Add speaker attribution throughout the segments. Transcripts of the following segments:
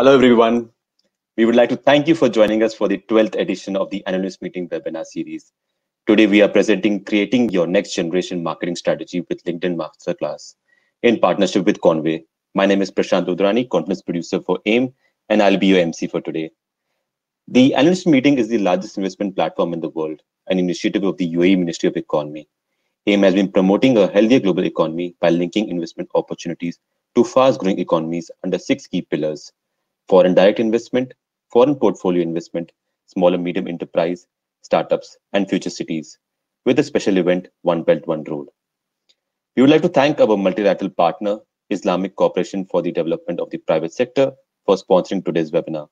Speaker 1: Hello, everyone. We would like to thank you for joining us for the 12th edition of the Analyst Meeting webinar series. Today, we are presenting Creating Your Next Generation Marketing Strategy with LinkedIn Masterclass in partnership with Conway. My name is Prashant Udrani, Conference Producer for AIM, and I'll be your MC for today. The Analyst Meeting is the largest investment platform in the world, an initiative of the UAE Ministry of Economy. AIM has been promoting a healthier global economy by linking investment opportunities to fast-growing economies under 6 key pillars: foreign direct investment, foreign portfolio investment, small and medium enterprise, startups, and future cities, with a special event, One Belt, One Road. We would like to thank our multilateral partner, Islamic Cooperation for the Development of the Private Sector, for sponsoring today's webinar.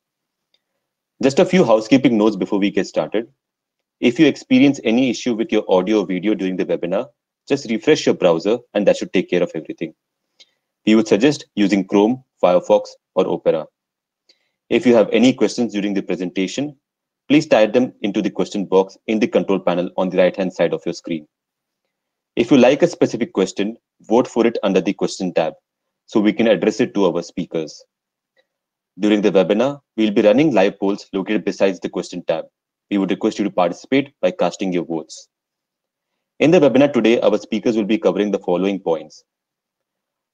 Speaker 1: Just a few housekeeping notes before we get started. If you experience any issue with your audio or video during the webinar, just refresh your browser and that should take care of everything. We would suggest using Chrome, Firefox, or Opera. If you have any questions during the presentation, please type them into the question box in the control panel on the right-hand side of your screen. If you like a specific question, vote for it under the question tab so we can address it to our speakers. During the webinar, we'll be running live polls located besides the question tab. We would request you to participate by casting your votes. In the webinar today, our speakers will be covering the following points.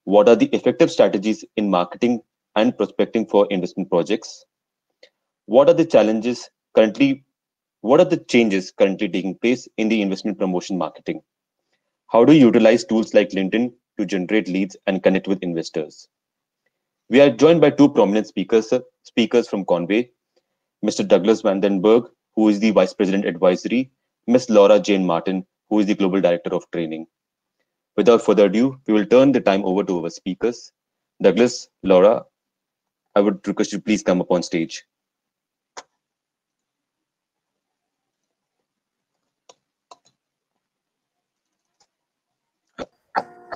Speaker 1: What are the effective strategies in marketing and prospecting for investment projects? What are the changes currently taking place in the investment promotion marketing? How do you utilize tools like LinkedIn to generate leads and connect with investors? We are joined by two prominent speakers from Conway, Mr. Douglas Vandenberg, who is the Vice President Advisory, Ms. Laura Jane Martin, who is the Global Director of Training. Without further ado, we will turn the time over to our speakers. Douglas, Laura, I would request you please come up on stage.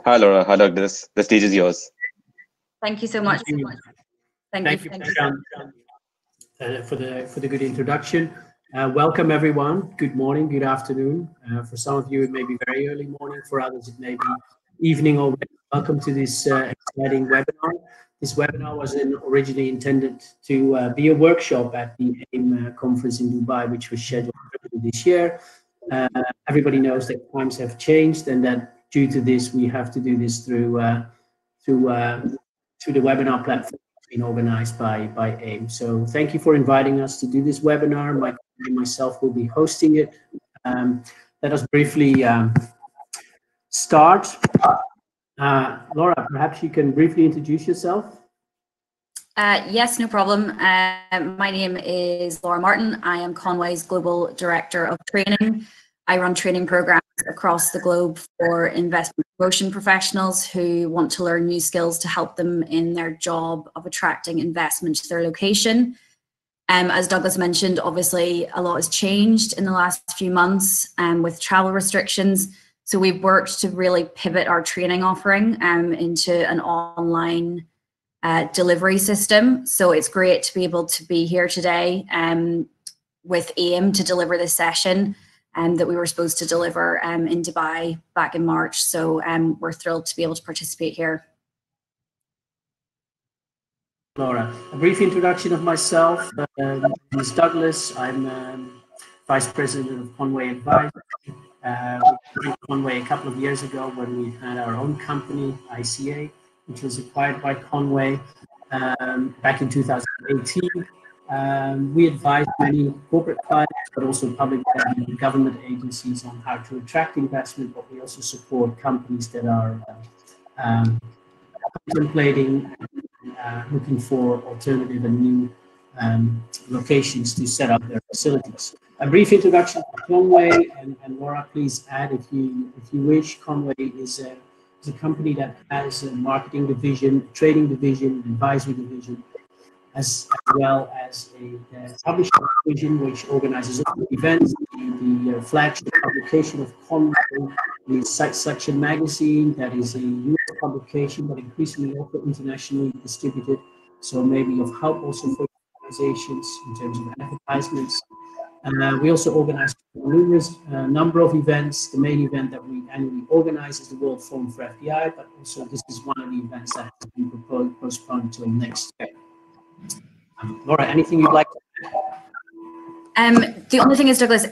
Speaker 1: Hi, Laura. Hi, Douglas. The stage is yours.
Speaker 2: Thank you so much.
Speaker 3: Thank you for the good introduction. Welcome, everyone. Good morning, good afternoon. For some of you, it may be very early morning. For others, it may be evening already. Welcome to this exciting webinar. This webinar was originally intended to be a workshop at the AIM conference in Dubai, which was scheduled this year. Everybody knows that times have changed, and that due to this, we have to do this through the webinar platform being organized by AIM. So thank you for inviting us to do this webinar. My colleague and myself will be hosting it. Let us briefly start. Laura, perhaps you can briefly introduce yourself.
Speaker 2: Yes, no problem. My name is Laura Martin. I am Conway's Global Director of Training. I run training programs across the globe for investment promotion professionals who want to learn new skills to help them in their job of attracting investment to their location. As Douglas mentioned, obviously a lot has changed in the last few months with travel restrictions. So we've worked to really pivot our training offering into an online delivery system. So it's great to be able to be here today with AIM to deliver this session that we were supposed to deliver in Dubai back in March. So we're thrilled to be able to participate here.
Speaker 3: Laura, a brief introduction of myself. My name is Douglas. I'm Vice President of Conway Advisory. We joined Conway a couple of years ago when we had our own company, ICA, which was acquired by Conway back in 2018. We advise many corporate clients, but also public and government agencies on how to attract investment, but we also support companies that are contemplating, looking for alternative and new locations to set up their facilities. A brief introduction to Conway, and Laura, please add if you wish. Conway is a company that has a marketing division, a trading division, an advisory division, as well as a publishing division which organizes all the events. The flagship publication of Conway is Site Selection Magazine. That is a US publication, but increasingly also internationally distributed. So maybe of help also for organizations in terms of advertisements. We also organize numerous number of events. The main event that we annually organize is the World Forum for FDI, but also this is one of the events that has been postponed until next year. Laura, anything you'd like to
Speaker 2: The only thing is, Douglas,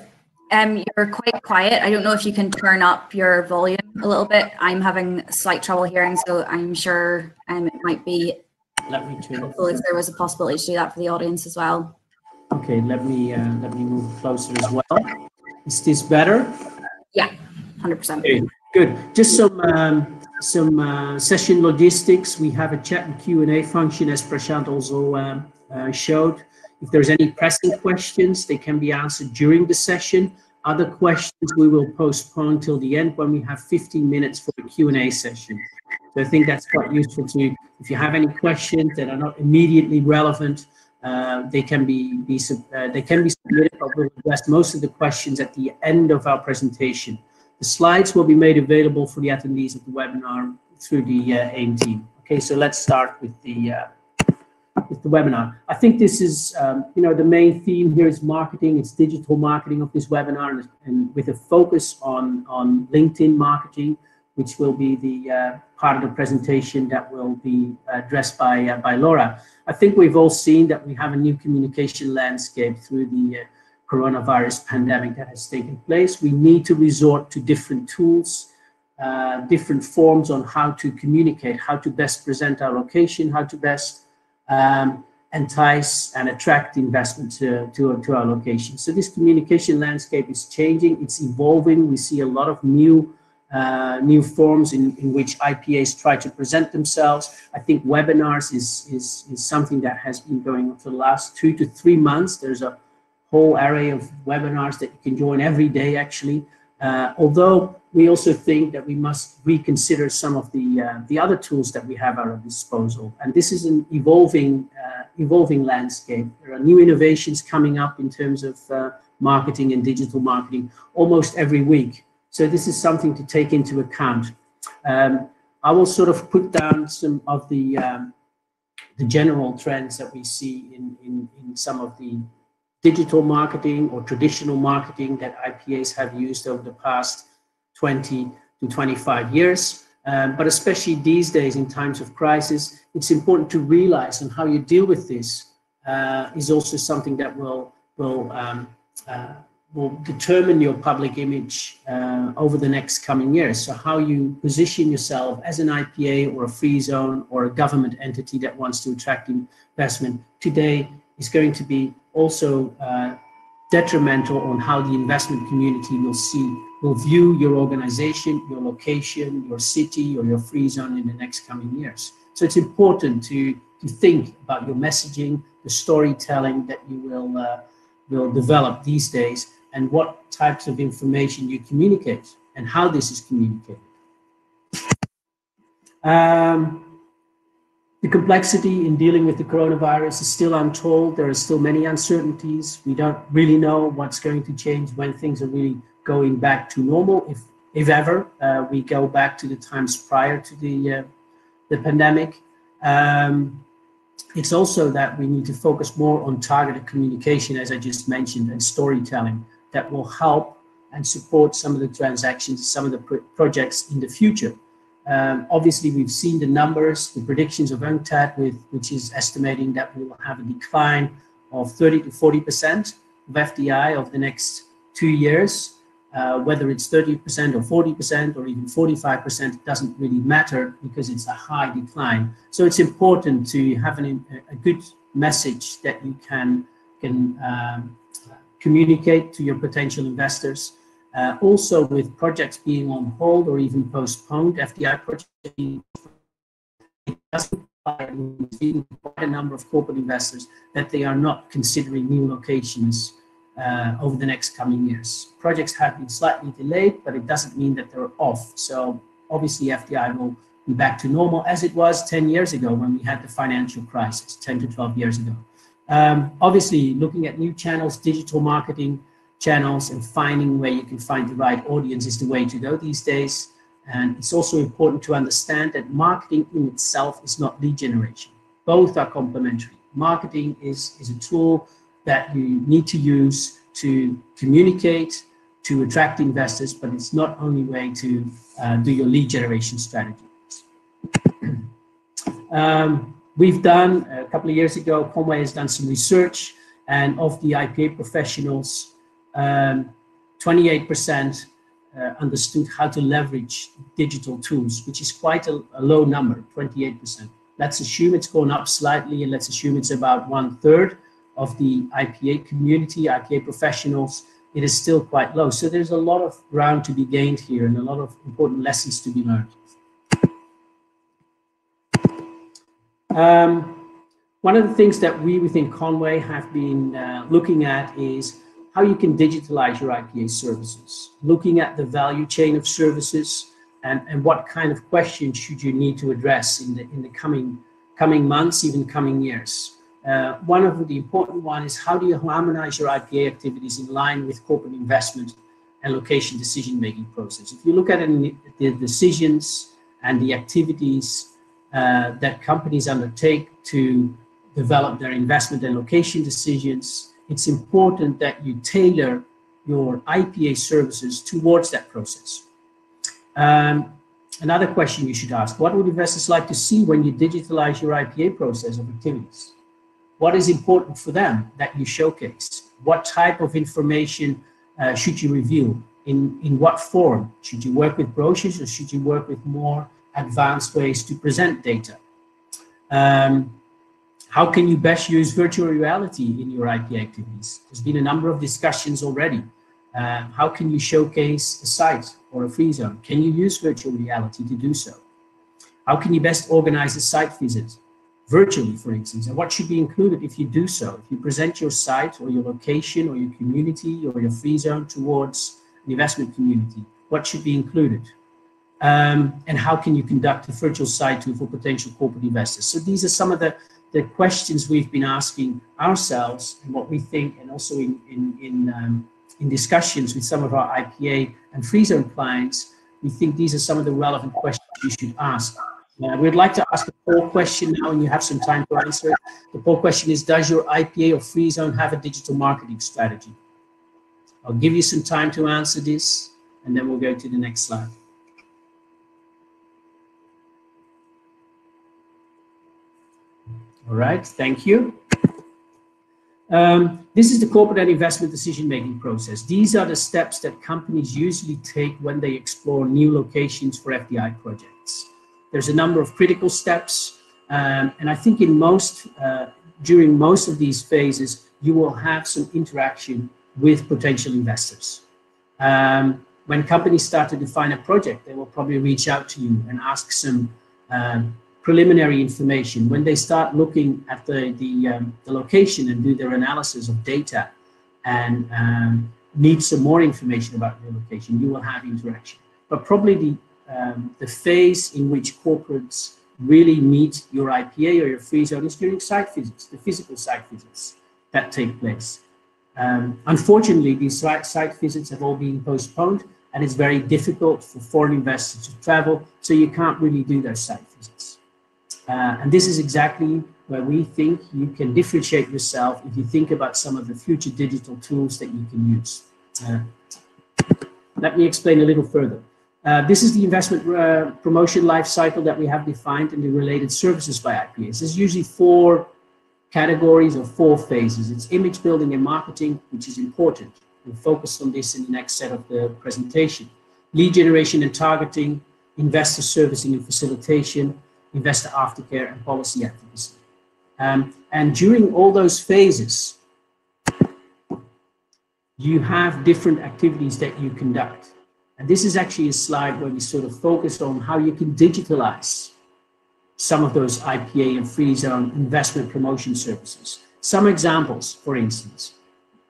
Speaker 2: you're quite quiet. I don't know if you can turn up your volume a little bit. I'm having slight trouble hearing, so I'm sure it might be helpful if there was a possibility to do that for the audience as well.
Speaker 3: Okay, let me move closer as well. Is this better?
Speaker 2: Yeah, 100%.
Speaker 3: Okay, good. Just some session logistics. We have a chat and Q&A function, as Prashant also showed. If there's any pressing questions, they can be answered during the session. Other questions we will postpone till the end when we have 15 minutes for the Q&A session. So I think that's quite useful too. If you have any questions that are not immediately relevant, they can be submitted, but we'll address most of the questions at the end of our presentation. The slides will be made available for the attendees of the webinar through the AIM team. Okay, so let's start with the webinar. I think this is, the main theme here is marketing. It's digital marketing of this webinar, and with a focus on LinkedIn marketing, which will be the part of the presentation that will be addressed by Laura. I think we've all seen that we have a new communication landscape through the coronavirus pandemic that has taken place. We need to resort to different tools, different forms on how to communicate, how to best present our location, how to best entice and attract investment to our location. So this communication landscape is changing, it's evolving. We see a lot of new forms in which IPAs try to present themselves. I think webinars is something that has been going on for the last 2 to 3 months. There's a whole array of webinars that you can join every day, actually. Although we also think that we must reconsider some of the other tools that we have at our disposal. And this is an evolving landscape. There are new innovations coming up in terms of marketing and digital marketing almost every week. So this is something to take into account. I will sort of put down some of the general trends that we see in some of the digital marketing or traditional marketing that IPAs have used over the past 20 to 25 years. But especially these days in times of crisis, it's important to realize on how you deal with this is also something that will determine your public image over the next coming years. So how you position yourself as an IPA or a free zone or a government entity that wants to attract investment today is going to be also detrimental on how the investment community will view your organization, your location, your city, or your free zone in the next coming years. So it's important to think about your messaging, the storytelling that you will develop these days, and what types of information you communicate and how this is communicated. The complexity in dealing with the coronavirus is still untold. There are still many uncertainties. We don't really know what's going to change when things are really going back to normal, if ever we go back to the times prior to the pandemic. It's also that we need to focus more on targeted communication, as I just mentioned, and storytelling that will help and support some of the transactions, some of the projects in the future. Obviously, we've seen the numbers, the predictions of Untitled, which is estimating that we will have a decline of 30 to 40% of FDI over the next 2 years. Whether it's 30% or 40% or even 45%, it doesn't really matter because it's a high decline. So it's important to have a good message that you can communicate to your potential investors. Also, with projects being on hold or even postponed, FDI projects, it doesn't quite a number of corporate investors that they are not considering new locations over the next coming years. Projects have been slightly delayed, but it doesn't mean that they're off. So obviously FDI will be back to normal as it was 10 years ago when we had the financial crisis, 10 to 12 years ago. Obviously, looking at new channels, digital marketing channels, and finding where you can find the right audience is the way to go these days. And it's also important to understand that marketing in itself is not lead generation. Both are complementary. Marketing is a tool that you need to use to communicate, to attract investors, but it's not only way to do your lead generation strategy. We've done, a couple of years ago, Conway has done some research, and of the IPA professionals, 28% understood how to leverage digital tools, which is quite a low number, 28%. Let's assume it's gone up slightly, and let's assume it's about 1/3 of the IPA community, IPA professionals. It is still quite low. So there's a lot of ground to be gained here and a lot of important lessons to be learned. One of the things that we within Conway have been looking at is how you can digitalize your IPA services, looking at the value chain of services and what kind of questions should you need to address in the coming months, even coming years. One of the important one is how do you harmonize your IPA activities in line with corporate investment and location decision-making process. If you look at the decisions and the activities that companies undertake to develop their investment and location decisions, it's important that you tailor your IPA services towards that process. Another question you should ask, what would investors like to see when you digitalize your IPA process of activities? What is important for them that you showcase? What type of information should you review? In what form? Should you work with brochures or should you work with more advanced ways to present data? How can you best use virtual reality in your IPA activities? There's been a number of discussions already. How can you showcase a site or a free zone? Can you use virtual reality to do so? How can you best organize a site visit virtually, for instance? And what should be included if you do so? If you present your site or your location or your community or your free zone towards the investment community, what should be included? And how can you conduct a virtual site tour for potential corporate investors? So these are some of the questions we've been asking ourselves and what we think, and also in discussions with some of our IPA and free zone clients, we think these are some of the relevant questions you should ask. We'd like to ask a poll question now, and you have some time to answer it. The poll question is, does your IPA or free zone have a digital marketing strategy? I'll give you some time to answer this, and then we'll go to the next slide. All right, thank you. This is the corporate and investment decision-making process. These are the steps that companies usually take when they explore new locations for FDI projects. There's a number of critical steps, and I think during most of these phases, you will have some interaction with potential investors. When companies start to define a project, they will probably reach out to you and ask some preliminary information. When they start looking at the location and do their analysis of data and need some more information about the location, you will have interaction. But probably the phase in which corporates really meet your IPA or your free zone is during site visits, the physical site visits that take place. Unfortunately, these site visits have all been postponed, and it's very difficult for foreign investors to travel, so you can't really do those site visits. And this is exactly where we think you can differentiate yourself if you think about some of the future digital tools that you can use. Let me explain a little further. This is the investment promotion life cycle that we have defined in the related services by IPAs. There's usually 4 categories or 4 phases. It's image building and marketing, which is important. We'll focus on this in the next set of the presentation. Lead generation and targeting, investor servicing and facilitation, investor aftercare, and policy advocacy. And during all those phases, you have different activities that you conduct. And this is actually a slide where we sort of focus on how you can digitalize some of those IPA and free zone investment promotion services. Some examples, for instance,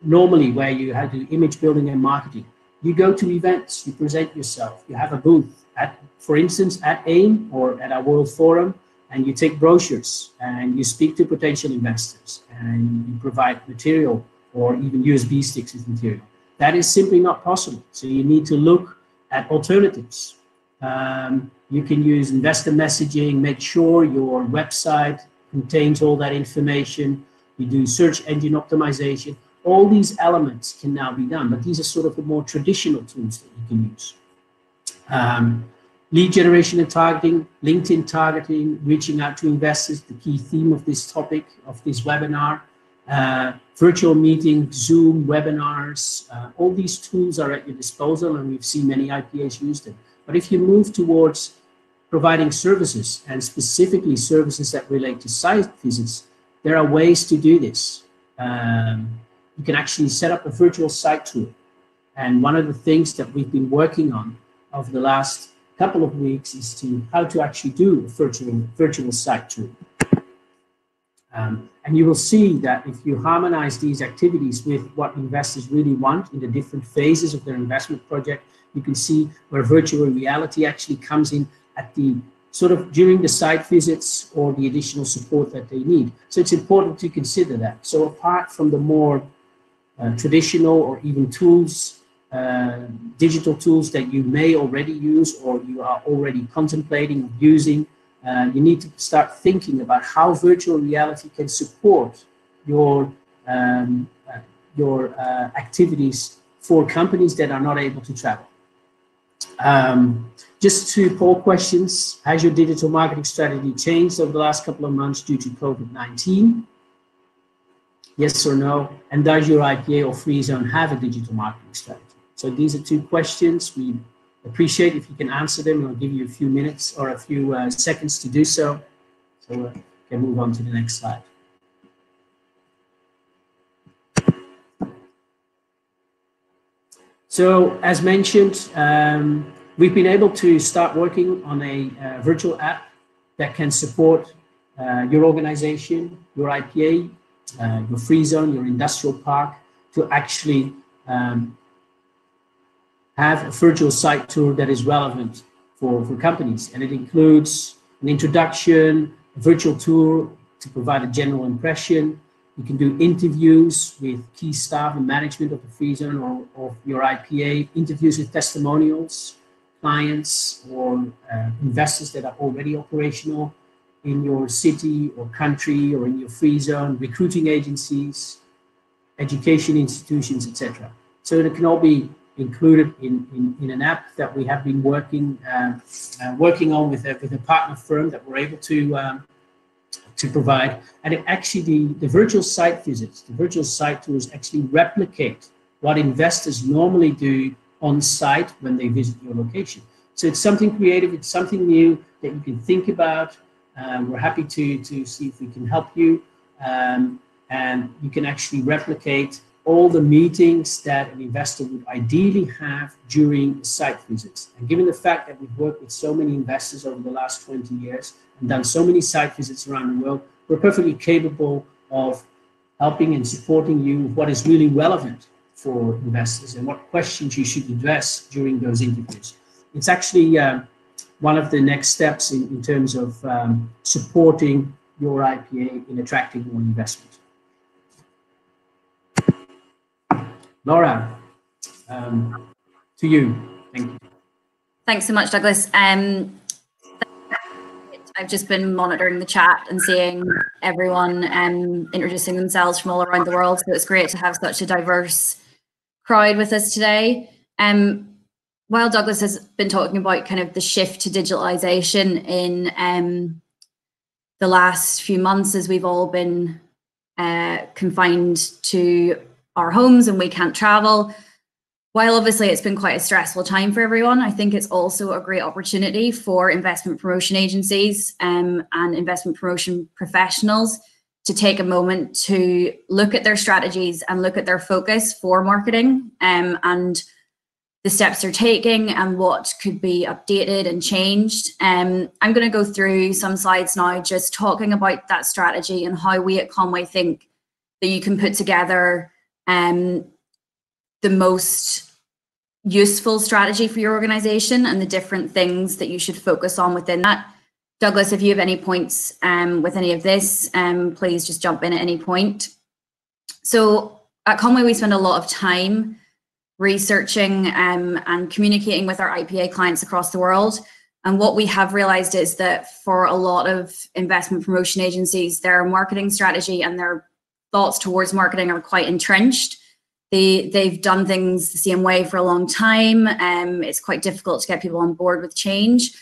Speaker 3: normally where you have to do image building and marketing, you go to events, you present yourself, you have a booth at, for instance, at AIM or at our World Forum, and you take brochures and you speak to potential investors and you provide material or even USB sticks with material. That is simply not possible. So you need to look at alternatives. You can use investor messaging, make sure your website contains all that information. You do search engine optimization. All these elements can now be done, but these are sort of the more traditional tools that you can use. Lead generation and targeting, LinkedIn targeting, reaching out to investors, the key theme of this topic, of this webinar. Virtual meetings, Zoom, webinars, all these tools are at your disposal, and we've seen many IPAs use them. But if you move towards providing services, and specifically services that relate to site visits, there are ways to do this. You can actually set up a virtual site tour. And one of the things that we've been working on over the last couple of weeks is to how to actually do a virtual site tour. And you will see that if you harmonize these activities with what investors really want in the different phases of their investment project, you can see where virtual reality actually comes in at the sort of during the site visits or the additional support that they need. So it's important to consider that. So apart from the more traditional or even tools, digital tools that you may already use or you are already contemplating using, you need to start thinking about how virtual reality can support your activities for companies that are not able to travel. Just two poll questions. Has your digital marketing strategy changed over the last couple of months due to COVID-19? Yes or no? And does your IPA or free zone have a digital marketing strategy? So these are two questions. We appreciate if you can answer them. I'll give you a few minutes or a few seconds to do so. So we can move on to the next slide. So as mentioned, we've been able to start working on a virtual app that can support your organization, your IPA, your free zone, your industrial park, to actually have a virtual site tour that is relevant for companies. And it includes an introduction, a virtual tour to provide a general impression. You can do interviews with key staff and management of the free zone or of your IPA, interviews with testimonials, clients or investors that are already operational in your city or country or in your free zone, recruiting agencies, education institutions, etc. So it can all be included in an app that we have been working on with a partner firm that we're able to provide. And it actually, the virtual site visits, the virtual site tours actually replicate what investors normally do on site when they visit your location. So it's something creative, it's something new that you can think about. We're happy to see if we can help you. And you can actually replicate all the meetings that an investor would ideally have during site visits. And given the fact that we've worked with so many investors over the last 20 years and done so many site visits around the world, we're perfectly capable of helping and supporting you with what is really relevant for investors and what questions you should address during those interviews. It's actually one of the next steps in terms of supporting your IPA in attracting more investment. Laura, to you. Thank you.
Speaker 2: Thanks so much, Douglas. I've just been monitoring the chat and seeing everyone introducing themselves from all around the world. So it's great to have such a diverse crowd with us today. While Douglas has been talking about kind of the shift to digitalization in the last few months, as we've all been confined to our homes and we can't travel, while obviously it's been quite a stressful time for everyone, I think it's also a great opportunity for investment promotion agencies and investment promotion professionals to take a moment to look at their strategies and look at their focus for marketing and the steps they're taking and what could be updated and changed. I'm going to go through some slides now just talking about that strategy and how we at Conway think that you can put together the most useful strategy for your organization and the different things that you should focus on within that. Douglas, if you have any points with any of this, please just jump in at any point. So at Conway, we spend a lot of time researching and communicating with our IPA clients across the world. And what we have realized is that for a lot of investment promotion agencies, their marketing strategy and their thoughts towards marketing are quite entrenched. They've done things the same way for a long time. It's quite difficult to get people on board with change.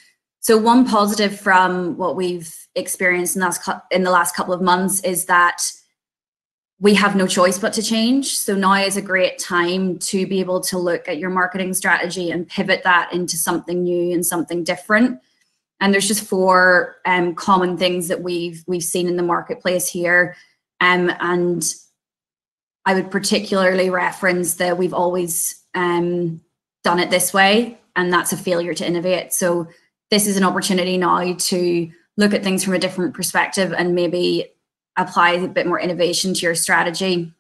Speaker 2: So one positive from what we've experienced in the last couple of months is that we have no choice but to change. So now is a great time to be able to look at your marketing strategy and pivot that into something new and something different. And there's just 4 common things that we've seen in the marketplace here. And I would particularly reference that we've always done it this way, and that's a failure to innovate. So this is an opportunity now to look at things from a different perspective and maybe apply a bit more innovation to your strategy.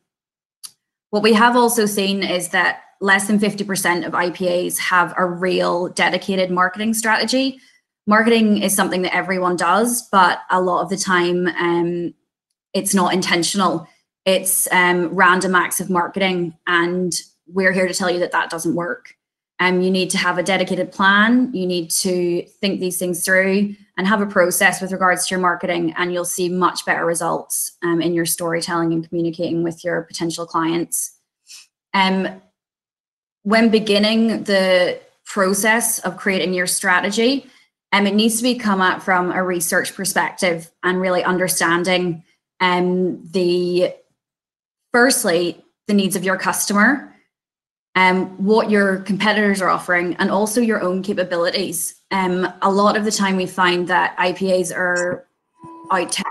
Speaker 2: What we have also seen is that less than 50% of IPAs have a real dedicated marketing strategy. Marketing is something that everyone does, but a lot of the time it's not intentional. It's random acts of marketing, and we're here to tell you that that doesn't work. You need to have a dedicated plan. You need to think these things through and have a process with regards to your marketing, and you'll see much better results in your storytelling and communicating with your potential clients. When beginning the process of creating your strategy, it needs to be come at from a research perspective and really understanding firstly, the needs of your customer, what your competitors are offering, and also your own capabilities. A lot of the time we find that IPAs are out to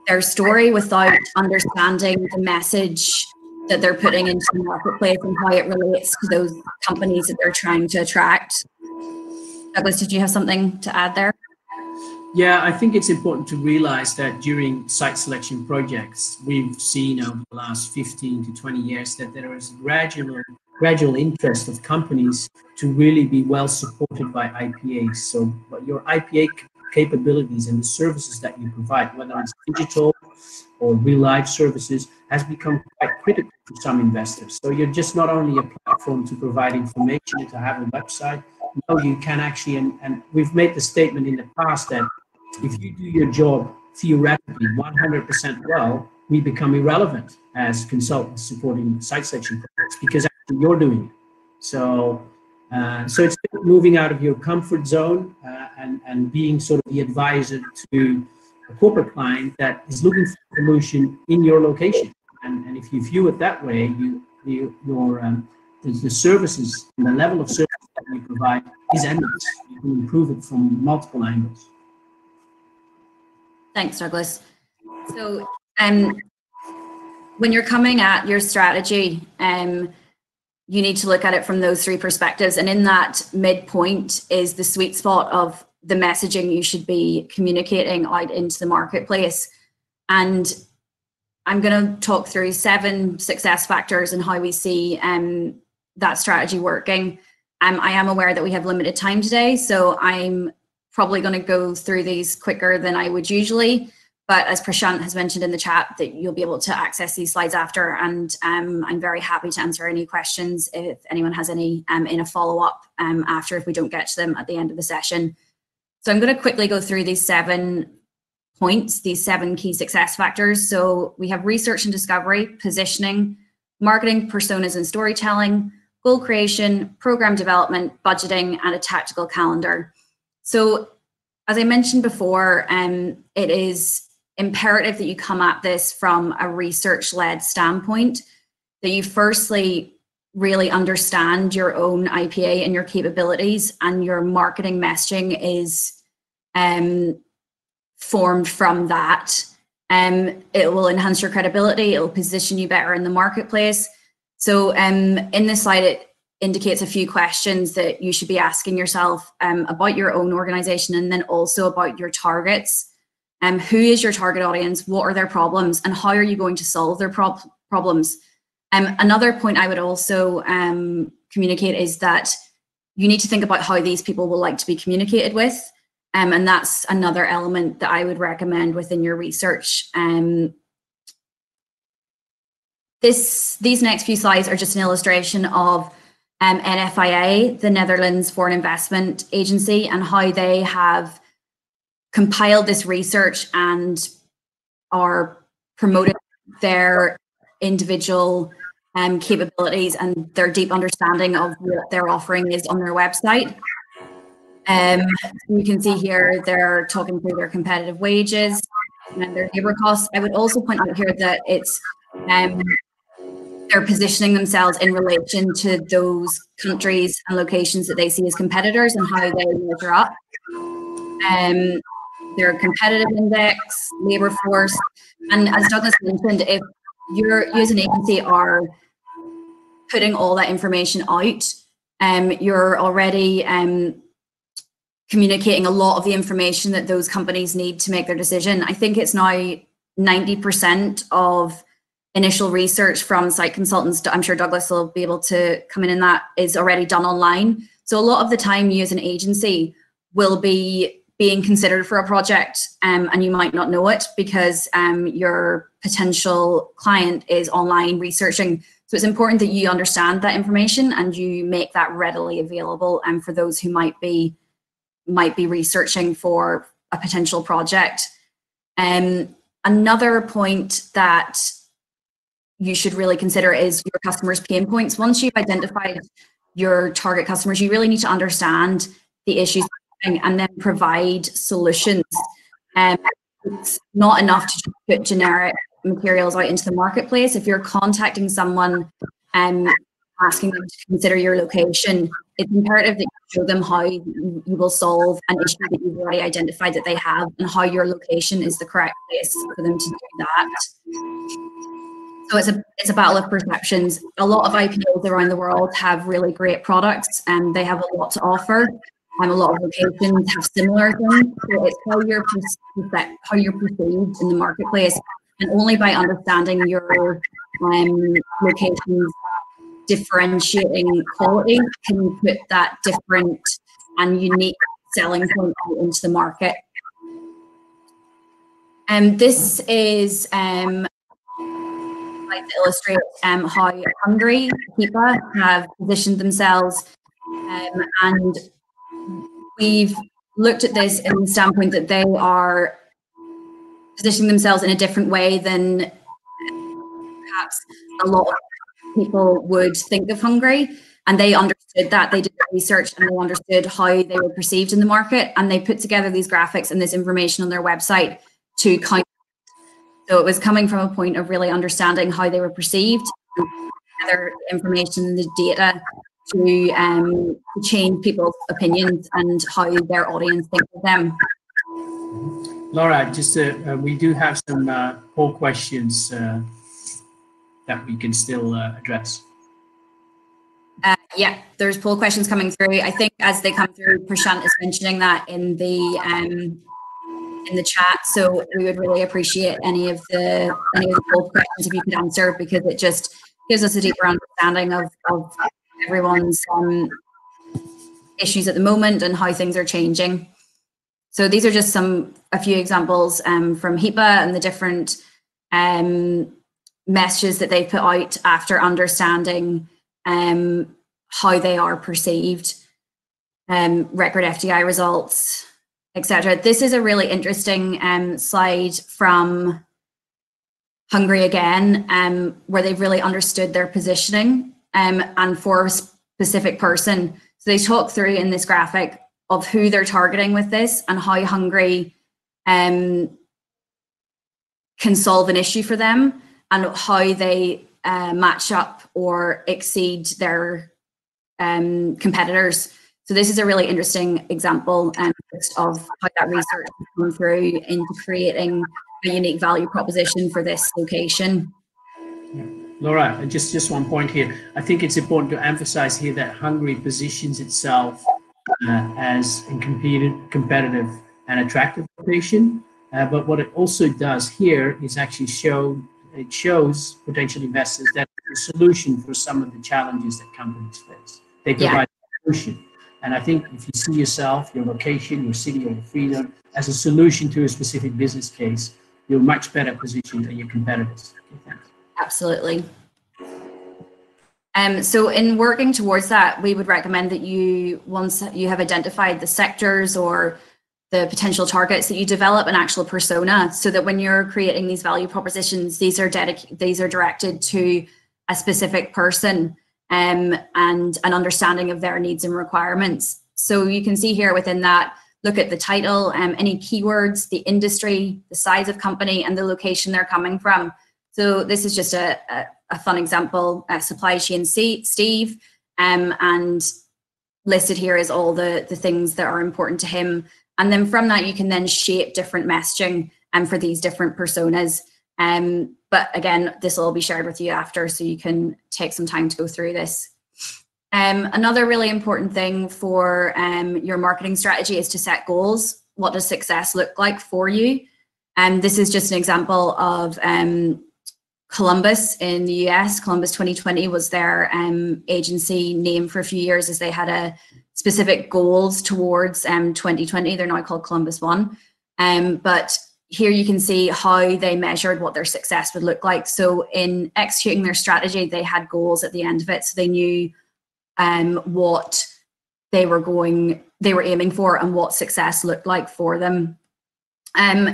Speaker 2: their story without understanding the message that they're putting into the marketplace and how it relates to those companies that they're trying to attract. Douglas, did you have something to add there?
Speaker 3: Yeah, I think it's important to realize that during site selection projects, we've seen over the last 15 to 20 years that there is gradual interest of companies to really be well supported by IPAs. So your IPA capabilities and the services that you provide, whether it's digital or real life services, has become quite critical for some investors. So you're just not only a platform to provide information and to have a website. No, you can actually, and we've made the statement in the past that if you do your job theoretically 100% well, we become irrelevant as consultants supporting site selection projects because actually you're doing it. So it's moving out of your comfort zone and being sort of the advisor to a corporate client that is looking for a solution in your location. And if you view it that way, the services and the level of service that you provide is endless. You can improve it from multiple angles.
Speaker 2: Thanks, Douglas. So when you're coming at your strategy, you need to look at it from those 3 perspectives. And in that midpoint is the sweet spot of the messaging you should be communicating out into the marketplace. And I'm going to talk through 7 success factors and how we see that strategy working. I am aware that we have limited time today, so I'm probably going to go through these quicker than I would usually. But as Prashant has mentioned in the chat, that you'll be able to access these slides after, and I'm very happy to answer any questions if anyone has any in a follow-up after if we don't get to them at the end of the session. So I'm going to quickly go through these 7 points, these 7 key success factors. So we have research and discovery, positioning, marketing, personas and storytelling, goal creation, program development, budgeting, and a tactical calendar. So as I mentioned before, it is imperative that you come at this from a research-led standpoint, that you firstly really understand your own IPA and your capabilities, and your marketing messaging is formed from that. It will enhance your credibility, it will position you better in the marketplace. So in this slide, it indicates a few questions that you should be asking yourself about your own organization, and then also about your targets. Who is your target audience? What are their problems? And how are you going to solve their problems? Another point I would also communicate is that you need to think about how these people will like to be communicated with. And that's another element that I would recommend within your research. These next few slides are just an illustration of NFIA, the Netherlands Foreign Investment Agency, and how they have compiled this research and are promoting their individual capabilities and their deep understanding of what their offering is on their website. You can see here they're talking through their competitive wages and their labor costs. I would also point out here that it's they're positioning themselves in relation to those countries and locations that they see as competitors and how they measure up. Their competitive index, labor force, and as Douglas mentioned, if you as an agency are putting all that information out, you're already communicating a lot of the information that those companies need to make their decision. I think it's now 90% of initial research from site consultants, I'm sure Douglas will be able to come in that, is already done online. So a lot of the time you as an agency will be being considered for a project and you might not know it because your potential client is online researching. So it's important that you understand that information and you make that readily available for those who might be researching for a potential project. Another point that you should really consider is your customers' pain points. Once you've identified your target customers, you really need to understand the issues and then provide solutions. It's not enough to just put generic materials out into the marketplace. If you're contacting someone and asking them to consider your location, it's imperative that you show them how you will solve an issue that you've already identified that they have and how your location is the correct place for them to do that. So it's a battle of perceptions. A lot of IPAs around the world have really great products and they have a lot to offer. A lot of locations have similar things. So it's how you're perceived in the marketplace. And only by understanding your location's differentiating quality can you put that different and unique selling point into the market. This is like to illustrate how Hungary, IPA, have positioned themselves, and we've looked at this in the standpoint that they are positioning themselves in a different way than perhaps a lot of people would think of Hungary, and they understood that. They did research and they understood how they were perceived in the market, and they put together these graphics and this information on their website to count. So it was coming from a point of really understanding how they were perceived, other information and the data to change people's opinions and how their audience thinks of them.
Speaker 3: Laura, just we do have some poll questions that we can still address.
Speaker 2: Yeah, there's poll questions coming through. I think as they come through, Prashant is mentioning that in the chat. So we would really appreciate any of the poll questions if you could answer, because it just gives us a deeper understanding of everyone's issues at the moment and how things are changing. So these are just a few examples from IPA and the different messages that they put out after understanding how they are perceived, record FDI results, etc. This is a really interesting slide from Hungary again, where they've really understood their positioning and for a specific person. So they talk through in this graphic of who they're targeting with this and how Hungary can solve an issue for them and how they match up or exceed their competitors. So this is a really interesting example of how that research has come through into creating a unique value proposition for this location.
Speaker 3: Yeah. Laura, just one point here. I think it's important to emphasize here that Hungary positions itself as a competitive and attractive location. But what it also does here is actually shows potential investors that it's a solution for some of the challenges that companies face. They provide a solution. And I think if you see yourself, your location, your city, or your freedom as a solution to a specific business case, you're much better positioned than your competitors. Okay, thanks.
Speaker 2: Absolutely. So in working towards that, we would recommend that you, once you have identified the sectors or the potential targets, that you develop an actual persona, so that when you're creating these value propositions, these are directed to a specific person and an understanding of their needs and requirements. So you can see here within that, look at the title, any keywords, the industry, the size of company, and the location they're coming from. So this is just a fun example, supply chain Steve, and listed here is all the things that are important to him. And then from that, you can then shape different messaging for these different personas. But again, this will all be shared with you after, so you can take some time to go through this. Another really important thing for your marketing strategy is to set goals. What does success look like for you? This is just an example of Columbus in the US. Columbus 2020 was their agency name for a few years, as they had a specific goals towards 2020. They're now called Columbus One. But here you can see how they measured what their success would look like. So in executing their strategy, they had goals at the end of it. So they knew what they were aiming for and what success looked like for them.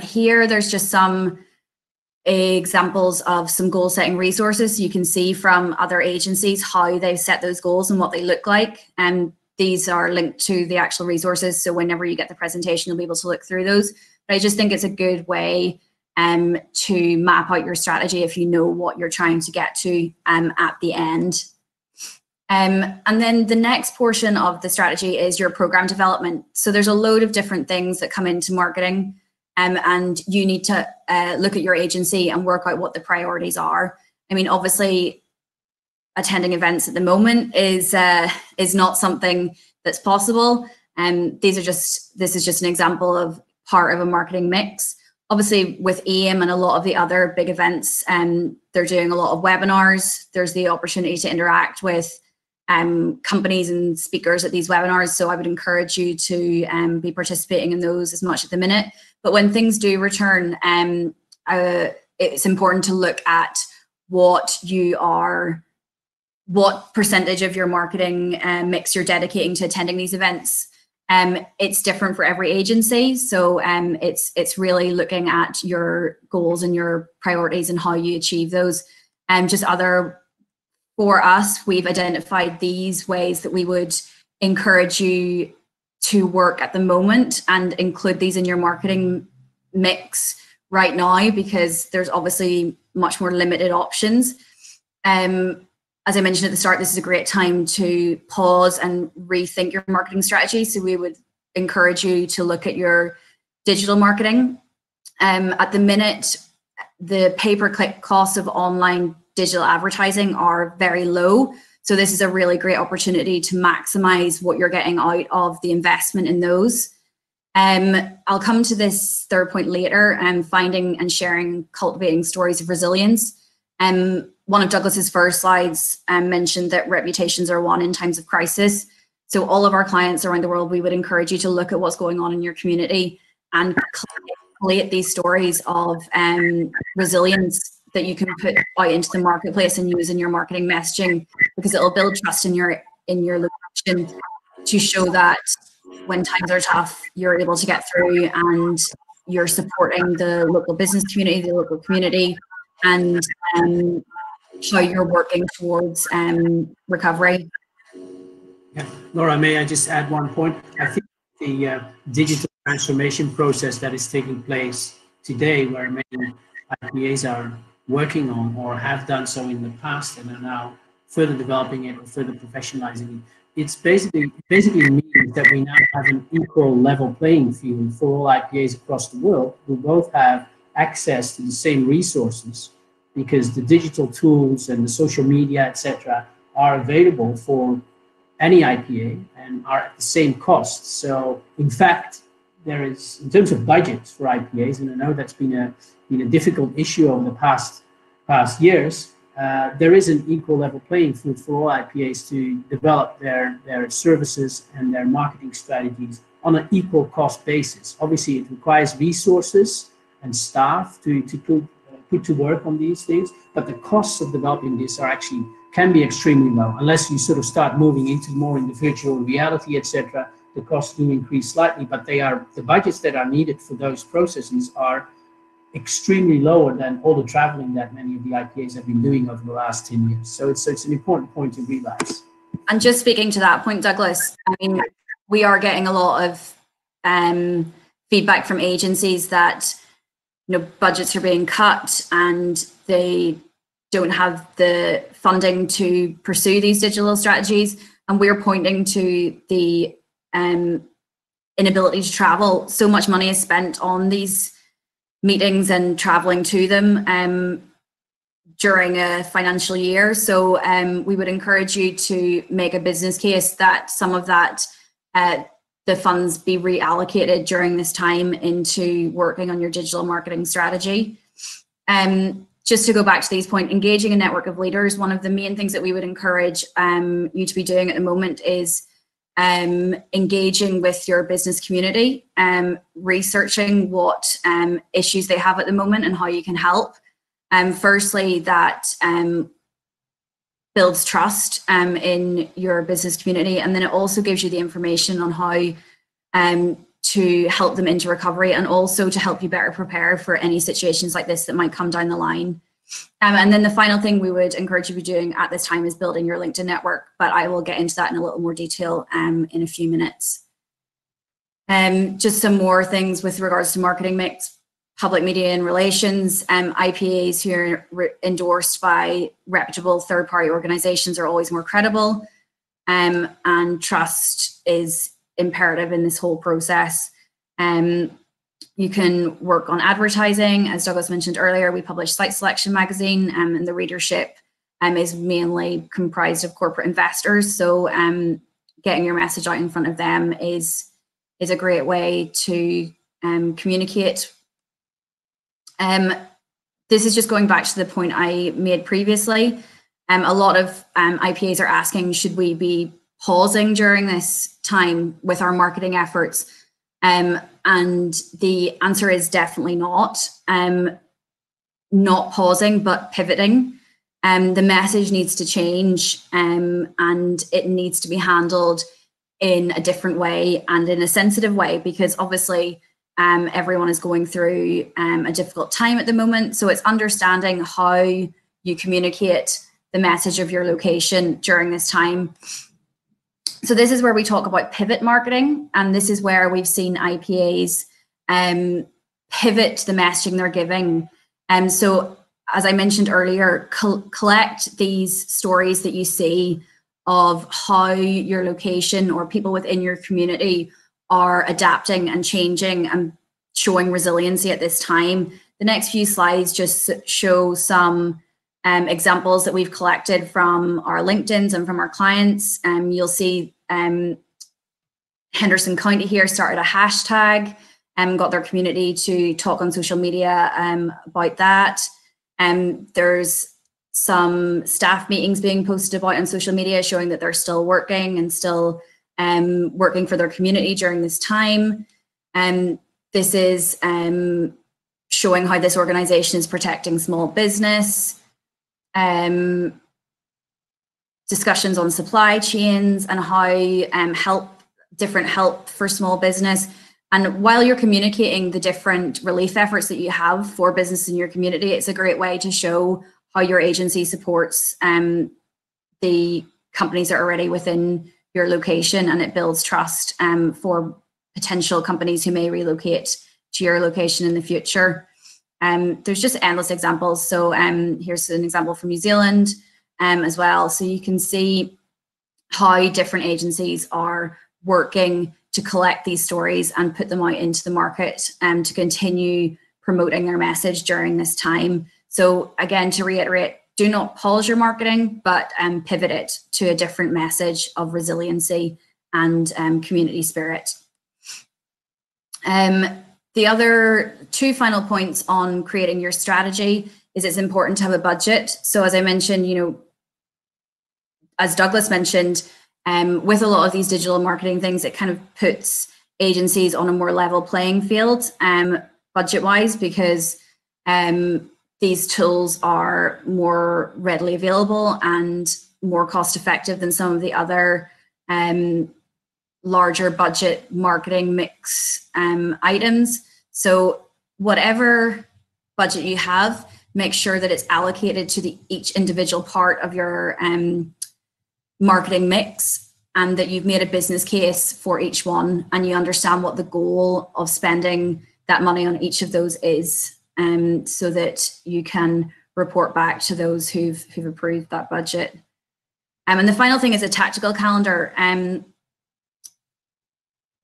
Speaker 2: Here, there's just some examples of some goal setting resources. You can see from other agencies how they've set those goals and what they look like. And these are linked to the actual resources. So whenever you get the presentation, you'll be able to look through those. But I just think it's a good way to map out your strategy if you know what you're trying to get to at the end. And then the next portion of the strategy is your program development. So there's a load of different things that come into marketing, and you need to look at your agency and work out what the priorities are. I mean, obviously, attending events at the moment is not something that's possible. This is just an example of part of a marketing mix. Obviously, with AIM and a lot of the other big events, they're doing a lot of webinars. There's the opportunity to interact with companies and speakers at these webinars. So I would encourage you to be participating in those as much at the minute. But when things do return, it's important to look at what percentage of your marketing mix you're dedicating to attending these events. It's different for every agency. So it's really looking at your goals and your priorities and how you achieve those. For us, we've identified these ways that we would encourage you to work at the moment and include these in your marketing mix right now, because there's obviously much more limited options. As I mentioned at the start, this is a great time to pause and rethink your marketing strategy. So we would encourage you to look at your digital marketing. At the minute, the pay-per-click costs of online digital advertising are very low. So this is a really great opportunity to maximize what you're getting out of the investment in those. I'll come to this third point later, finding and sharing, cultivating stories of resilience. One of Douglas's first slides mentioned that reputations are won in times of crisis. So all of our clients around the world, we would encourage you to look at what's going on in your community and collate these stories of resilience that you can put out into the marketplace and use in your marketing messaging, because it will build trust in your location to show that when times are tough, you're able to get through and you're supporting the local business community, the local community, and how you're working towards recovery.
Speaker 3: Yeah. Laura, may I just add one point? I think the digital transformation process that is taking place today, where many IPAs are working on or have done so in the past and are now further developing it or further professionalizing it, it's basically means that we now have an equal level playing field for all IPAs across the world who both have access to the same resources, because the digital tools and the social media, etc., are available for any IPA and are at the same cost. So in fact, there is, in terms of budgets for IPAs, and I know that's been a difficult issue over the past years, there is an equal level playing field for all IPAs to develop their services and their marketing strategies on an equal cost basis. Obviously, it requires resources and staff to put to work on these things, but the costs of developing this can be extremely low, unless you sort of start moving into more in the virtual reality, etc. The costs do increase slightly, but the budgets that are needed for those processes are extremely lower than all the traveling that many of the IPAs have been doing over the last 10 years. So it's an important point to realize.
Speaker 2: And just speaking to that point, Douglas, I mean, we are getting a lot of feedback from agencies that budgets are being cut and they don't have the funding to pursue these digital strategies, and we're pointing to the inability to travel. So much money is spent on these meetings and traveling to them during a financial year. So we would encourage you to make a business case that some of that the funds be reallocated during this time into working on your digital marketing strategy. Just to go back to these points, engaging a network of leaders, one of the main things that we would encourage you to be doing at the moment is engaging with your business community, researching what issues they have at the moment and how you can help. Firstly, that builds trust in your business community, and then it also gives you the information on how to help them into recovery, and also to help you better prepare for any situations like this that might come down the line. And then the final thing we would encourage you to be doing at this time is building your LinkedIn network, but I will get into that in a little more detail in a few minutes. Just some more things with regards to marketing mix, public media and relations. IPAs who are endorsed by reputable third-party organizations are always more credible, and trust is imperative in this whole process. You can work on advertising. As Douglas mentioned earlier, we publish Site Selection magazine, and the readership is mainly comprised of corporate investors. So getting your message out in front of them is a great way to communicate. This is just going back to the point I made previously. A lot of IPAs are asking, should we be pausing during this time with our marketing efforts? And the answer is definitely not. Not pausing, but pivoting. The message needs to change, and it needs to be handled in a different way and in a sensitive way, because obviously everyone is going through a difficult time at the moment. So it's understanding how you communicate the message of your location during this time. So this is where we talk about pivot marketing, and this is where we've seen IPAs pivot the messaging they're giving. So as I mentioned earlier, collect these stories that you see of how your location or people within your community are adapting and changing and showing resiliency at this time. The next few slides just show some examples that we've collected from our LinkedIns and from our clients. You'll see Henderson County here started a hashtag and got their community to talk on social media about that. There's some staff meetings being posted about on social media showing that they're still working and still working for their community during this time. This is showing how this organization is protecting small business. Discussions on supply chains and how different help for small business. And while you're communicating the different relief efforts that you have for business in your community, it's a great way to show how your agency supports the companies that are already within your location, and it builds trust for potential companies who may relocate to your location in the future. There's just endless examples. So here's an example from New Zealand as well. So you can see how different agencies are working to collect these stories and put them out into the market to continue promoting their message during this time. So again, to reiterate, do not pause your marketing, but pivot it to a different message of resiliency and community spirit. The other two final points on creating your strategy is it's important to have a budget. So as I mentioned, as Douglas mentioned, with a lot of these digital marketing things, it kind of puts agencies on a more level playing field budget-wise, because these tools are more readily available and more cost-effective than some of the other larger budget marketing mix items. So whatever budget you have, make sure that it's allocated to each individual part of your marketing mix. and that you've made a business case for each one, and you understand what the goal of spending that money on each of those is, so that you can report back to those who've approved that budget. And the final thing is a tactical calendar.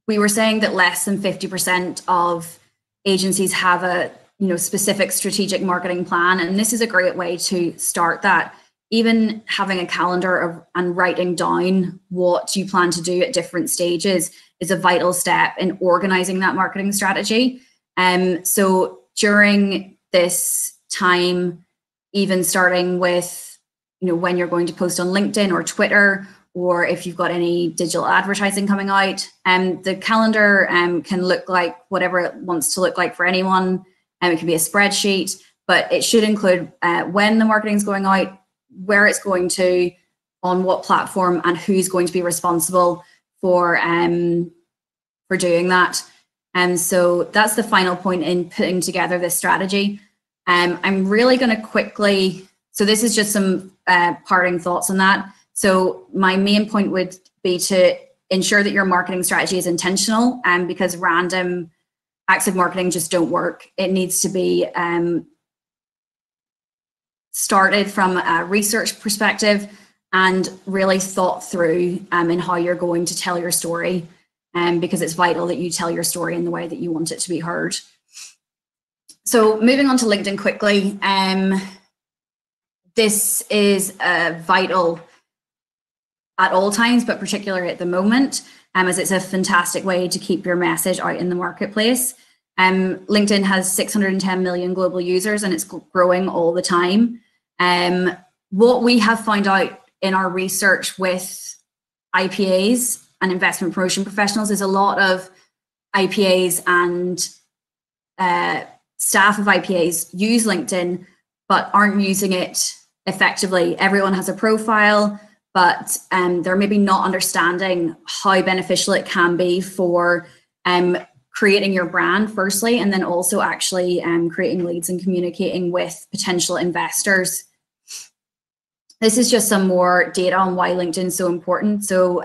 Speaker 2: We were saying that less than 50% of agencies have a specific strategic marketing plan, and this is a great way to start that. Even having a calendar and writing down what you plan to do at different stages is a vital step in organizing that marketing strategy. So during this time, even starting with when you're going to post on LinkedIn or Twitter, or if you've got any digital advertising coming out, the calendar can look like whatever it wants to look like for anyone. It can be a spreadsheet, but it should include when the marketing is going out, where it's going to, on what platform, and who's going to be responsible for doing that. And so that's the final point in putting together this strategy. I'm really going to quickly, so this is just some parting thoughts on that. So my main point would be to ensure that your marketing strategy is intentional, because random acts of marketing just don't work. It needs to be started from a research perspective and really thought through in how you're going to tell your story, because it's vital that you tell your story in the way that you want it to be heard. So moving on to LinkedIn quickly, this is vital at all times, but particularly at the moment, as it's a fantastic way to keep your message out in the marketplace. LinkedIn has 610 million global users, and it's growing all the time. What we have found out in our research with IPAs and investment promotion professionals is a lot of IPAs and staff of IPAs use LinkedIn, but aren't using it effectively. Everyone has a profile, but they're maybe not understanding how beneficial it can be for creating your brand firstly, and then also actually creating leads and communicating with potential investors. This is just some more data on why LinkedIn is so important. So